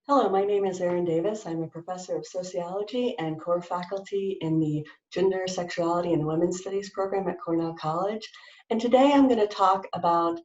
Hello, my name is Erin Davis. I'm a professor of sociology and core faculty in the Gender, Sexuality, and Women's Studies program at Cornell College. And today I'm going to talk about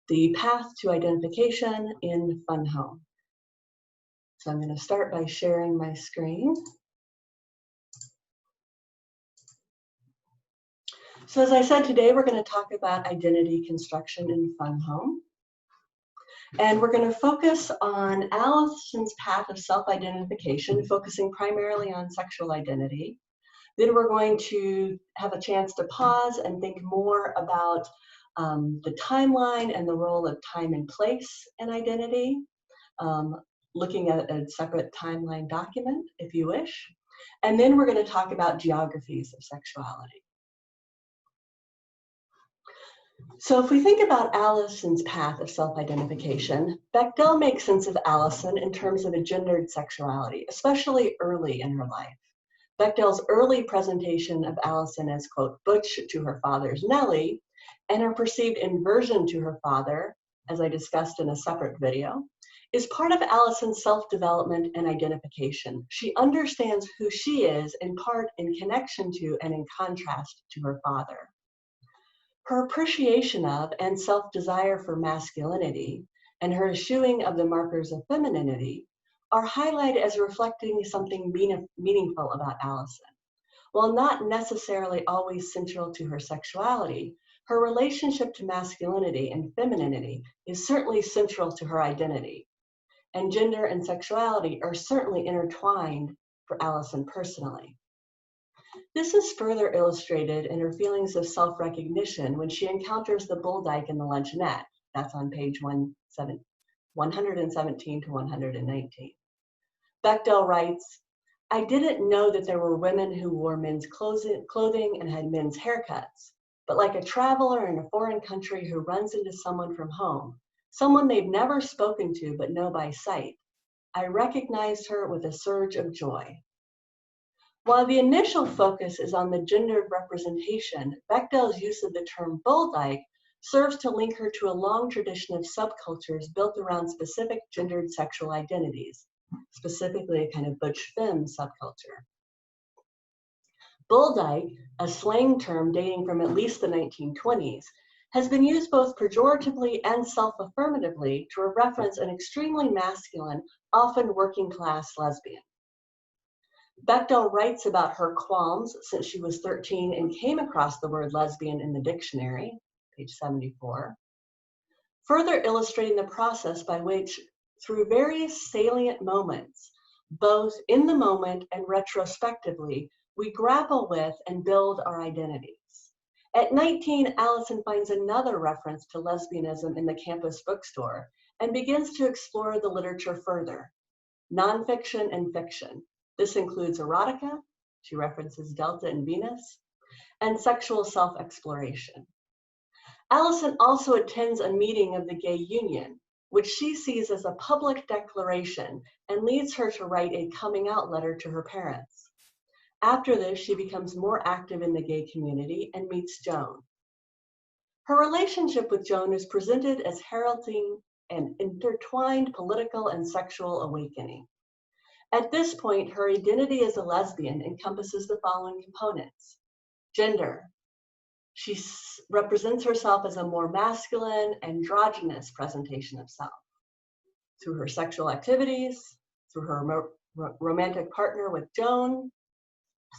the path to identification in Fun Home. So I'm going to start by sharing my screen. So as I said, today we're going to talk about identity construction in Fun Home. And we're going to focus on Alison's path of self-identification, focusing primarily on sexual identity. Then we're going to have a chance to pause and think more about the timeline and the role of time and place in identity, looking at a separate timeline document, if you wish. And then we're going to talk about geographies of sexuality. So if we think about Alison's path of self-identification, Bechdel makes sense of Alison in terms of a gendered sexuality, especially early in her life. Bechdel's early presentation of Alison as, quote, butch to her father's Nellie, and her perceived inversion to her father, as I discussed in a separate video, is part of Alison's self-development and identification. She understands who she is in part in connection to and in contrast to her father. Her appreciation of and self-desire for masculinity and her eschewing of the markers of femininity are highlighted as reflecting something meaningful about Alison. While not necessarily always central to her sexuality, her relationship to masculinity and femininity is certainly central to her identity. And gender and sexuality are certainly intertwined for Alison personally. This is further illustrated in her feelings of self-recognition when she encounters the bull dyke in the luncheonette. That's on page 117 to 119. Bechdel writes, I didn't know that there were women who wore men's clothing and had men's haircuts, but like a traveler in a foreign country who runs into someone from home, someone they've never spoken to but know by sight, I recognized her with a surge of joy. While the initial focus is on the gendered representation, Bechdel's use of the term bull dyke serves to link her to a long tradition of subcultures built around specific gendered sexual identities, specifically a kind of butch femme subculture. Bull dyke, a slang term dating from at least the 1920s, has been used both pejoratively and self-affirmatively to reference an extremely masculine, often working-class lesbian. Bechdel writes about her qualms since she was 13 and came across the word lesbian in the dictionary, page 74, further illustrating the process by which, through various salient moments, both in the moment and retrospectively, we grapple with and build our identities. At 19, Alison finds another reference to lesbianism in the campus bookstore and begins to explore the literature further, nonfiction and fiction. This includes erotica, she references Delta and Venus, and sexual self-exploration. Alison also attends a meeting of the Gay Union, which she sees as a public declaration and leads her to write a coming out letter to her parents. After this, she becomes more active in the gay community and meets Joan. Her relationship with Joan is presented as heralding an intertwined political and sexual awakening. At this point, her identity as a lesbian encompasses the following components. Gender. She represents herself as a more masculine, androgynous presentation of self. Through her sexual activities, through her romantic partner with Joan,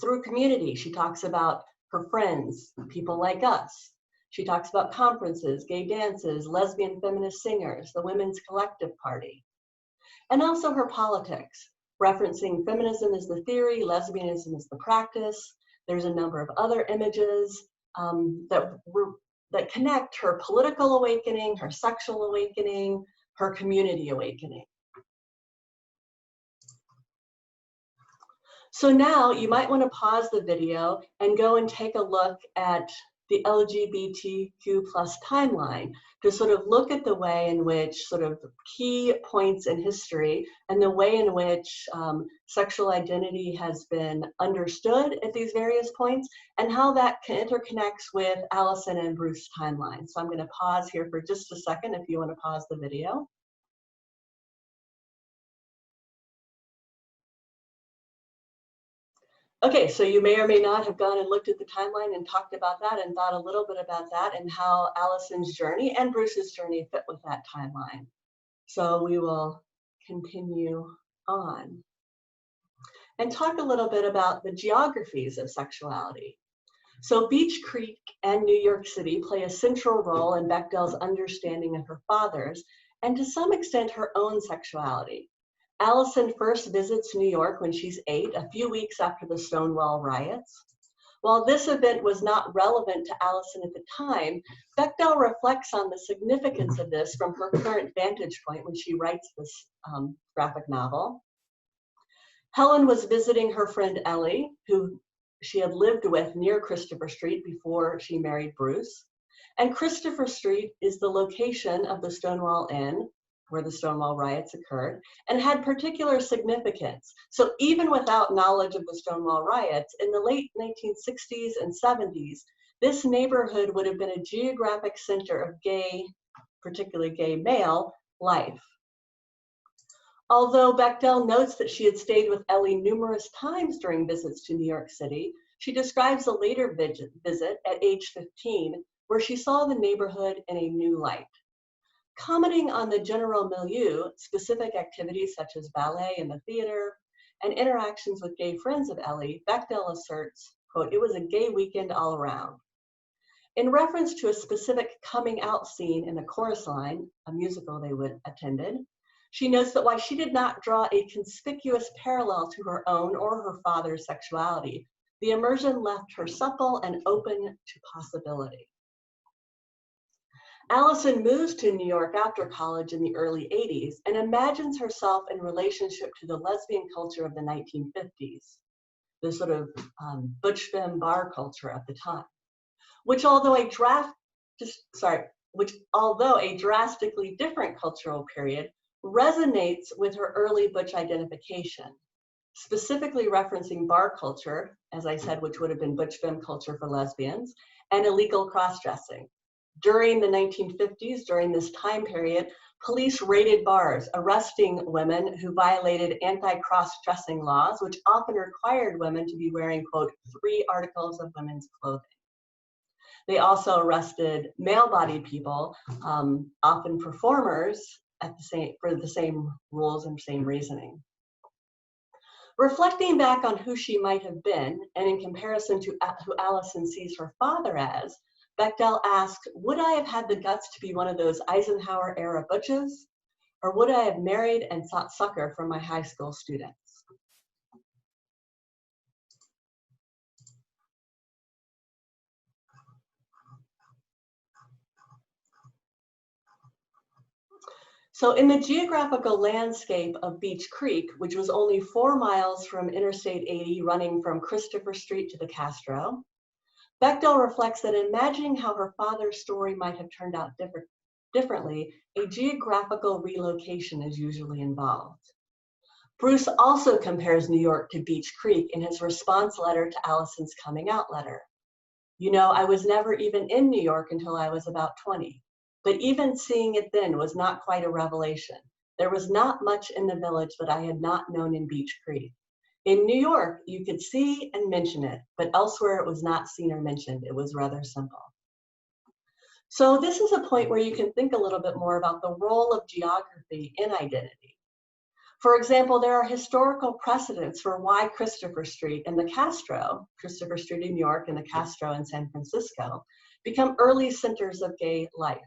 through community, she talks about her friends, people like us. She talks about conferences, gay dances, lesbian feminist singers, the Women's Collective Party, and also her politics, referencing feminism as the theory, lesbianism as the practice. There's a number of other images that connect her political awakening, her sexual awakening, her community awakening. So now you might want to pause the video and go and take a look at the LGBTQ plus timeline to sort of look at the way in which sort of key points in history and the way in which sexual identity has been understood at these various points and how that interconnects with Alison and Bruce's timeline. So I'm going to pause here for just a second if you want to pause the video. Okay, so you may or may not have gone and looked at the timeline and talked about that and thought a little bit about that and how Alison's journey and Bruce's journey fit with that timeline. So we will continue on and talk a little bit about the geographies of sexuality. So Beach Creek and New York City play a central role in Bechdel's understanding of her father's and to some extent her own sexuality. Alison first visits New York when she's 8, a few weeks after the Stonewall riots. While this event was not relevant to Alison at the time, Bechdel reflects on the significance of this from her current vantage point when she writes this graphic novel. Helen was visiting her friend Ellie, who she had lived with near Christopher Street before she married Bruce. And Christopher Street is the location of the Stonewall Inn, where the Stonewall riots occurred, and had particular significance. So even without knowledge of the Stonewall riots, in the late 1960s and 70s, this neighborhood would have been a geographic center of gay, particularly gay male, life. Although Bechdel notes that she had stayed with Ellie numerous times during visits to New York City, she describes a later visit at age 15, where she saw the neighborhood in a new light. Commenting on the general milieu, specific activities such as ballet and the theater, and interactions with gay friends of Ellie, Bechdel asserts, quote, "It was a gay weekend all around." In reference to a specific coming out scene in the Chorus Line, a musical they attended, she notes that while she did not draw a conspicuous parallel to her own or her father's sexuality, the immersion left her supple and open to possibility. Alison moves to New York after college in the early 80s and imagines herself in relationship to the lesbian culture of the 1950s, the sort of butch femme bar culture at the time, which although a drastically different cultural period, resonates with her early butch identification, specifically referencing bar culture, as I said, which would have been butch femme culture for lesbians, and illegal cross-dressing. During the 1950s, during this time period, police raided bars, arresting women who violated anti-cross-dressing laws, which often required women to be wearing, quote, 3 articles of women's clothing. They also arrested male-bodied people, often performers, for the same rules and same reasoning. Reflecting back on who she might have been, and in comparison to who Alison sees her father as, Bechdel asked, would I have had the guts to be one of those Eisenhower-era butches? Or would I have married and sought succor from my high school students? So in the geographical landscape of Beach Creek, which was only 4 miles from Interstate 80 running from Christopher Street to the Castro, Bechdel reflects that in imagining how her father's story might have turned out differently, a geographical relocation is usually involved. Bruce also compares New York to Beach Creek in his response letter to Alison's coming out letter. You know, I was never even in New York until I was about 20. But even seeing it then was not quite a revelation. There was not much in the village that I had not known in Beach Creek. In New York, you could see and mention it, but elsewhere it was not seen or mentioned. It was rather simple. So this is a point where you can think a little bit more about the role of geography in identity. For example, there are historical precedents for why Christopher Street and the Castro, Christopher Street in New York and the Castro in San Francisco, become early centers of gay life.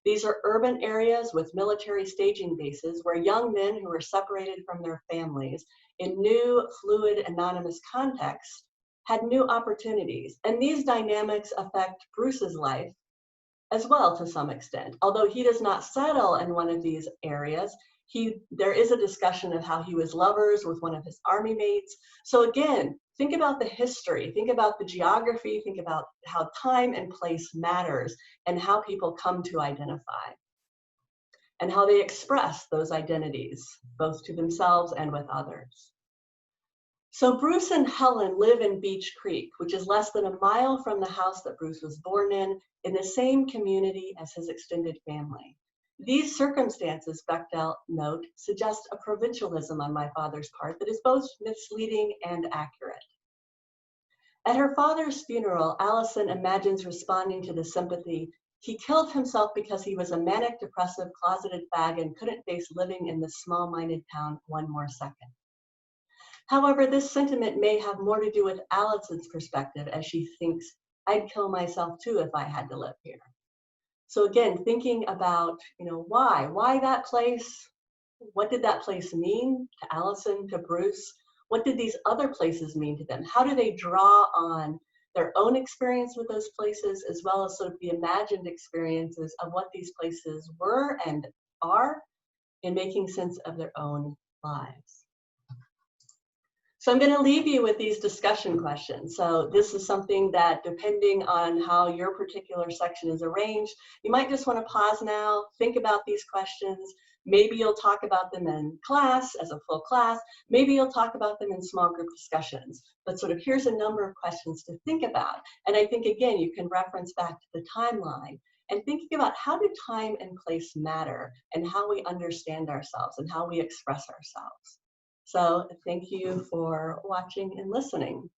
These are urban areas with military staging bases where young men who are separated from their families in new, fluid, anonymous contexts had new opportunities. And these dynamics affect Bruce's life as well to some extent. Although he does not settle in one of these areas, there is a discussion of how he was lovers with one of his army mates. So again, think about the history, think about the geography, think about how time and place matters and how people come to identify and how they express those identities, both to themselves and with others. So Bruce and Helen live in Beach Creek, which is less than a mile from the house that Bruce was born in the same community as his extended family. These circumstances, Bechdel note, suggest a provincialism on my father's part that is both misleading and accurate. At her father's funeral, Alison imagines responding to the sympathy. He killed himself because he was a manic depressive closeted fag and couldn't face living in this small-minded town one more second. However, this sentiment may have more to do with Alison's perspective as she thinks, I'd kill myself too if I had to live here. So again, thinking about, why that place? What did that place mean to Alison, to Bruce? What did these other places mean to them? How do they draw on their own experience with those places, as well as sort of the imagined experiences of what these places were and are in making sense of their own lives? So I'm going to leave you with these discussion questions. So this is something that, depending on how your particular section is arranged, you might just want to pause now, think about these questions. Maybe you'll talk about them in class as a full class. Maybe you'll talk about them in small group discussions. But sort of here's a number of questions to think about. And I think, again, you can reference back to the timeline and thinking about how do time and place matter and how we understand ourselves and how we express ourselves. So thank you for watching and listening.